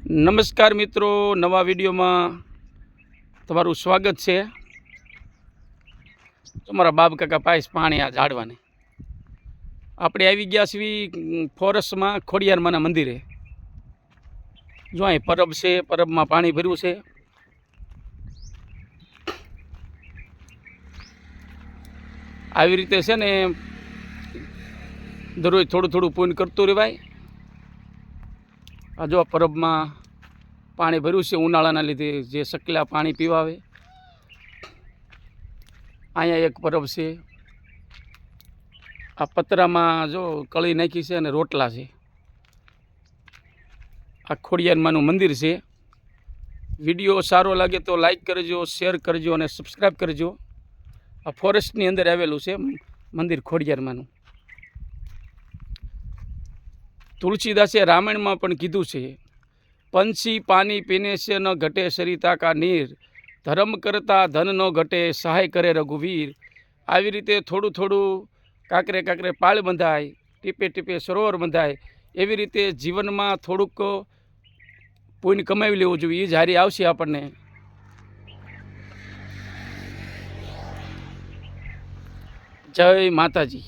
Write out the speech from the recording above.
નમસ્કાર મિત્રો, નવા વિડીયોમાં તમારું સ્વાગત છે. તમારા બાપ કાકા પાઈસ પાણી આ ઝાડવાને આપણે આવી ગયા છીએ ફોરેસ્ટમાં ખોડિયારમાંના મંદિરે. જો અહીં પરબ છે, પરબમાં પાણી ભર્યું છે. આવી રીતે છે ને દરરોજ થોડું થોડું પૂન કરતું રહેવાય. આ જો પરબમાં પાણી ભર્યું છે ઉનાળાના લીધે, જે સકલા પાણી પીવા આવે. અહીંયા એક પરબ છે. આ પતરામાં જો કળી નાખી છે અને રોટલા છે. આ ખોડિયારમાંનું મંદિર છે. વિડીયો સારો લાગે તો લાઈક કરજો, શેર કરજો અને સબસ્ક્રાઈબ કરજો. આ ફોરેસ્ટની અંદર આવેલું છે મંદિર ખોડિયારમાંનું. તુલસીદાસે રામાયણમાં પણ કીધું છે, પંછી પાણી પીને છે ન ઘટે સરિતા કા નીર, ધર્મ કરતા ધન ન ઘટે સહાય કરે રઘુવીર. આવી રીતે થોડું થોડું કાંકરે કાંકરે પાળ બંધાય, ટીપે ટીપે સરોવર બંધાય. એવી રીતે જીવનમાં થોડુંક પુણ્ય કમાવી લેવું જોઈએ. એ જ હારી આવશે આપણને. જય માતાજી.